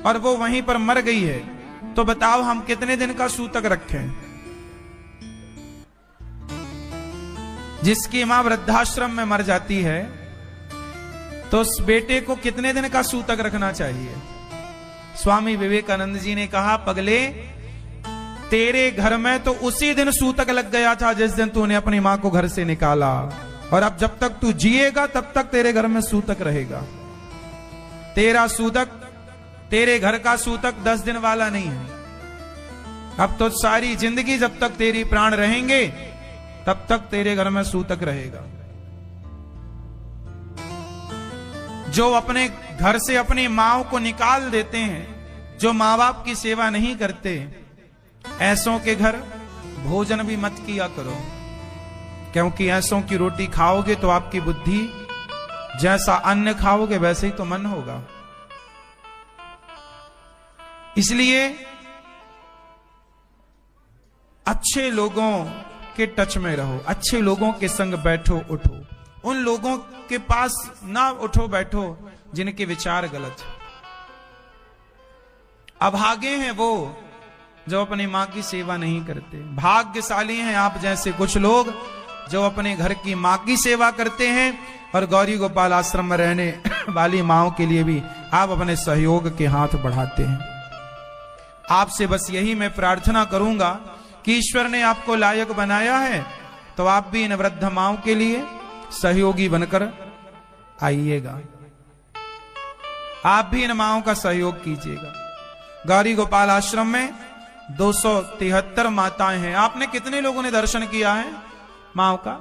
और वो वहीं पर मर गई है, तो बताओ हम कितने दिन का सूतक रखें? जिसकी मां वृद्धाश्रम में मर जाती है तो उस बेटे को कितने दिन का सूतक रखना चाहिए? स्वामी विवेकानंद जी ने कहा, पगले तेरे घर में तो उसी दिन सूतक लग गया था जिस दिन तूने अपनी मां को घर से निकाला, और अब जब तक तू जिएगा तब तक तेरे घर में सूतक रहेगा। तेरा सूतक, तेरे घर का सूतक 10 दिन वाला नहीं है। अब तो सारी जिंदगी जब तक तेरी प्राण रहेंगे तब तक तेरे घर में सूतक रहेगा। जो अपने घर से अपनी मां को निकाल देते हैं, जो मां बाप की सेवा नहीं करते, ऐसों के घर भोजन भी मत किया करो, क्योंकि ऐसों की रोटी खाओगे तो आपकी बुद्धि, जैसा अन्न खाओगे वैसे ही तो मन होगा। इसलिए अच्छे लोगों के टच में रहो, अच्छे लोगों के संग बैठो उठो, उन लोगों के पास ना उठो बैठो जिनके विचार गलत है। अभागे हैं वो जो अपनी मां की सेवा नहीं करते, भाग्यशाली हैं आप जैसे कुछ लोग जो अपने घर की मां की सेवा करते हैं, और गौरी गोपाल आश्रम में रहने वाली माओं के लिए भी आप अपने सहयोग के हाथ बढ़ाते हैं। आपसे बस यही मैं प्रार्थना करूंगा कि ईश्वर ने आपको लायक बनाया है तो आप भी इन वृद्ध माओं के लिए सहयोगी बनकर आइएगा, आप भी इन माओं का सहयोग कीजिएगा। गौरी गोपाल आश्रम में 273 माताएं हैं। आपने कितने लोगों ने दर्शन किया है माओं का?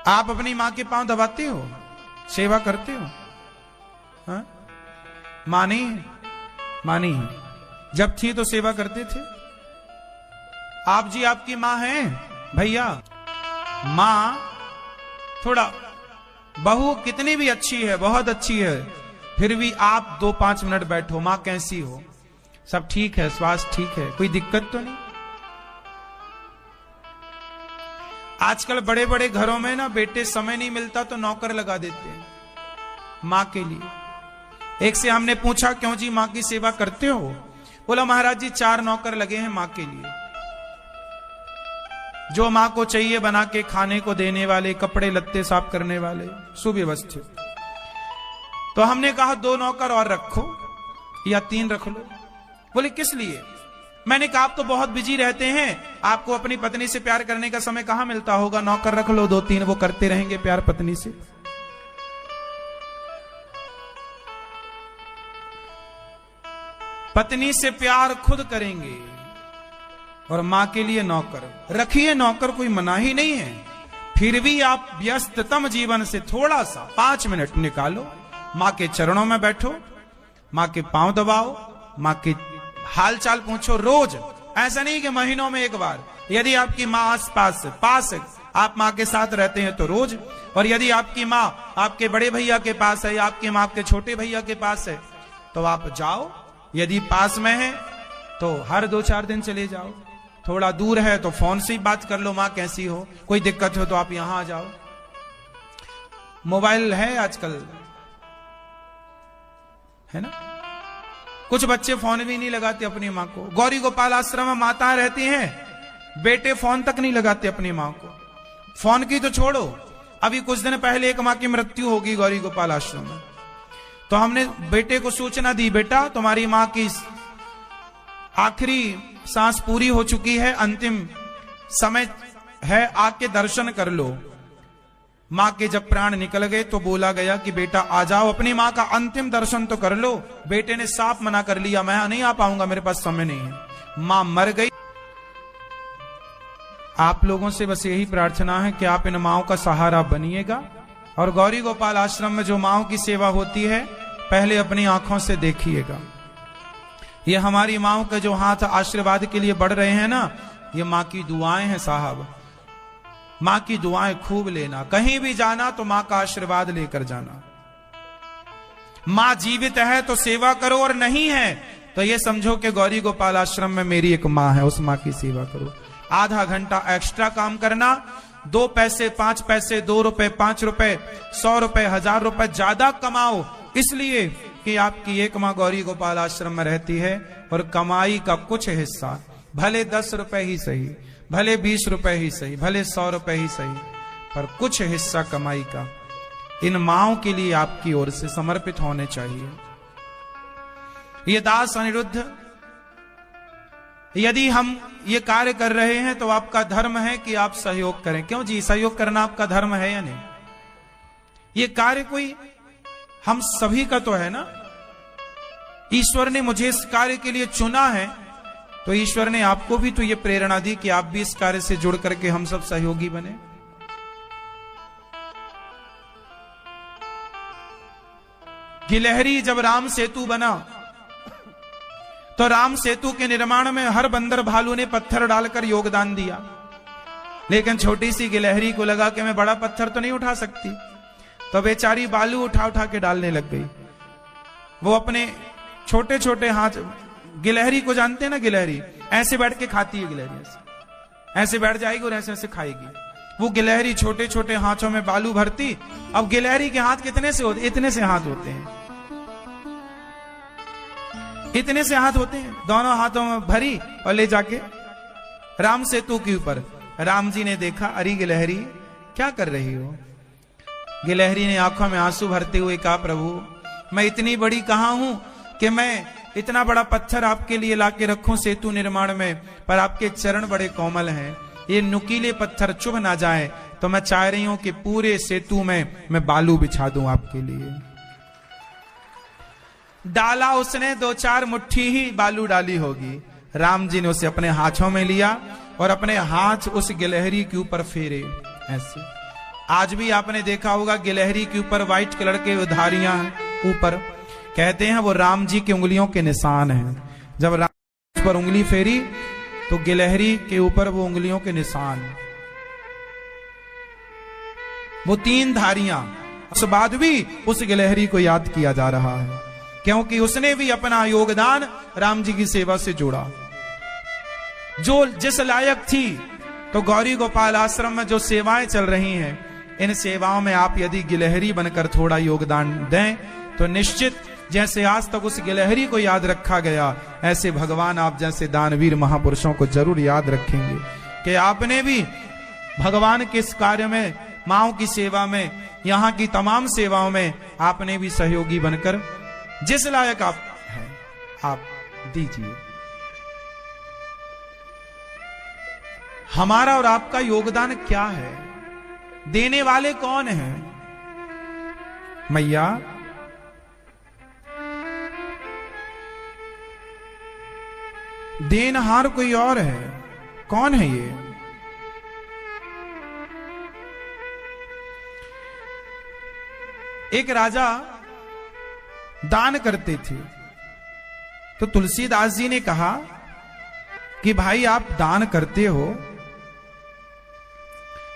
आप अपनी मां के पांव दबाते हो, सेवा करते हो? हाँ? मां नहीं है, मां नहीं है। जब थी तो सेवा करते थे। आप जी आपकी मां हैं भैया। मां थोड़ा, बहू कितनी भी अच्छी है, बहुत अच्छी है, फिर भी आप 2-5 मिनट बैठो, मां कैसी हो, सब ठीक है, स्वास्थ्य ठीक है, कोई दिक्कत तो नहीं। आजकल बड़े बड़े घरों में ना बेटे समय नहीं मिलता तो नौकर लगा देते हैं मां के लिए। एक से हमने पूछा, क्यों जी मां की सेवा करते हो? बोला महाराज जी 4 नौकर लगे हैं मां के लिए, जो मां को चाहिए बना के खाने को देने वाले, कपड़े लत्ते साफ करने वाले, सुव्यवस्थित। तो हमने कहा 2 नौकर और रखो या 3 रख लो। बोले किस लिए? मैंने कहा आप तो बहुत बिजी रहते हैं, आपको अपनी पत्नी से प्यार करने का समय कहां मिलता होगा, नौकर रख लो 2-3, वो करते रहेंगे प्यार पत्नी से। पत्नी से प्यार खुद करेंगे, और मां के लिए नौकर रखिए। नौकर कोई मनाही नहीं है, फिर भी आप व्यस्ततम जीवन से थोड़ा सा 5 मिनट निकालो, मां के चरणों में बैठो, मां के पांव दबाओ, मां के हाल चाल पूछो रोज। ऐसा नहीं कि महीनों में एक बार। यदि आपकी मां आस पास है, आप मां के साथ रहते हैं तो रोज, और यदि आपकी मां आपके बड़े भैया के पास है या आपकी मां आपके छोटे भैया के पास है तो आप जाओ। यदि पास में है तो हर 2-4 दिन चले जाओ, थोड़ा दूर है तो फोन से ही बात कर लो, मां कैसी हो, कोई दिक्कत हो तो आप यहां आ जाओ। मोबाइल है आजकल, है ना? कुछ बच्चे फोन भी नहीं लगाते अपनी मां को। गौरी गोपाल आश्रम में माताएं रहती हैं, बेटे फोन तक नहीं लगाते अपनी मां को। फोन की तो छोड़ो, अभी कुछ दिन पहले एक मां की मृत्यु होगी गौरी गोपाल आश्रम में, तो हमने बेटे को सूचना दी, बेटा तुम्हारी मां की आखिरी सांस पूरी हो चुकी है, अंतिम समय है, आके दर्शन कर लो। मां के जब प्राण निकल गए तो बोला गया कि बेटा आ जाओ, अपनी मां का अंतिम दर्शन तो कर लो। बेटे ने साफ मना कर लिया, मैं नहीं आ पाऊंगा, मेरे पास समय नहीं है। मां मर गई। आप लोगों से बस यही प्रार्थना है कि आप इन माओं का सहारा बनिएगा, और गौरी गोपाल आश्रम में जो माओं की सेवा होती है पहले अपनी आंखों से देखिएगा। ये हमारी माओं के जो हाथ आशीर्वाद के लिए बढ़ रहे हैं ना, ये मां की दुआएं हैं साहब। मां की दुआएं खूब लेना, कहीं भी जाना तो मां का आशीर्वाद लेकर जाना। मां जीवित है तो सेवा करो, और नहीं है तो ये समझो कि गौरी गोपाल आश्रम में मेरी एक मां है, उस मां की सेवा करो। आधा घंटा एक्स्ट्रा काम करना, 2 पैसे 5 पैसे, 2 रुपए 5 रुपए, 100 रुपए 1000 रुपए ज्यादा कमाओ, इसलिए कि आपकी एक मां गौरी गोपाल आश्रम में रहती है, और कमाई का कुछ हिस्सा, भले 10 रुपए ही सही, भले 20 रुपए ही सही, भले 100 रुपए ही सही, पर कुछ हिस्सा कमाई का इन माओं के लिए आपकी ओर से समर्पित होने चाहिए। ये दास अनिरुद्ध, यदि हम ये कार्य कर रहे हैं तो आपका धर्म है कि आप सहयोग करें। क्यों जी, सहयोग करना आपका धर्म है या नहीं? ये कार्य कोई हम सभी का तो है ना। ईश्वर ने मुझे इस कार्य के लिए चुना है, तो ईश्वर ने आपको भी तो ये प्रेरणा दी कि आप भी इस कार्य से जुड़ करके हम सब सहयोगी बने। गिलहरी जब राम सेतु बना तो राम सेतु के निर्माण में हर बंदर भालू ने पत्थर डालकर योगदान दिया, लेकिन छोटी सी गिलहरी को लगा कि मैं बड़ा पत्थर तो नहीं उठा सकती, तो बेचारी बालू उठा उठा के डालने लग गई। वो अपने छोटे छोटे हाथ, गिलहरी को जानते हैं ना, गिलहरी ऐसे बैठ के खाती है, गिलहरी ऐसे बैठ जाएगी और ऐसे ऐसे खाएगी। वो गिलहरी छोटे छोटे हाथों में बालू भरती। अब गिलहरी के हाथ कितने से होते? इतने से हाथ होते हैं, इतने से हाथ होते हैं। दोनों हाथों में भरी और ले जाके राम सेतु के ऊपर। राम जी ने देखा, अरे गिलहरी क्या कर रही हो? गिलहरी ने आंखों में आंसू भरते हुए कहा, प्रभु मैं इतनी बड़ी कहां हूं कि मैं इतना बड़ा पत्थर आपके लिए लाके रखूं सेतु निर्माण में, पर आपके चरण बड़े कोमल हैं, ये नुकीले पत्थर चुभ ना जाए, तो मैं चाह रही हूं कि पूरे सेतु में मैं बालू बिछा दूं आपके लिए। डाला उसने 2-4 मुट्ठी ही बालू डाली होगी। राम जी ने उसे अपने हाथों में लिया और अपने हाथ उस गिलहरी के ऊपर फेरे ऐसे। आज भी आपने देखा होगा गिलहरी के ऊपर व्हाइट कलर के धारियां ऊपर, कहते हैं वो राम जी की उंगलियों के निशान हैं। जब राम पर उंगली फेरी तो गिलहरी के ऊपर वो उंगलियों के निशान, वो 3 धारियां। उस बाद भी उस गिलहरी को याद किया जा रहा है, क्योंकि उसने भी अपना योगदान राम जी की सेवा से जोड़ा। जो जिस लायक थी, तो गौरी गोपाल आश्रम में जो सेवाएं चल रही हैं, इन सेवाओं में आप यदि गिलहरी बनकर थोड़ा योगदान दें तो निश्चित जैसे आज तक उस गिलहरी को याद रखा गया, ऐसे भगवान आप जैसे दानवीर महापुरुषों को जरूर याद रखेंगे कि आपने भी भगवान के इस कार्य में, माओं की सेवा में, यहाँ की तमाम सेवाओं में आपने भी सहयोगी बनकर जिस लायक आप हैं आप दीजिए। हमारा और आपका योगदान क्या है? देने वाले कौन हैं? मैया देनहार कोई और है। कौन है ये? एक राजा दान करते थे, तो तुलसीदास जी ने कहा कि भाई आप दान करते हो,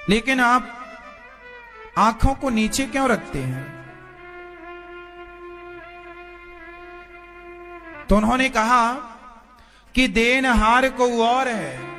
लेकिन आप आंखों को नीचे क्यों रखते हैं? तो उन्होंने कहा कि देनहार को और है,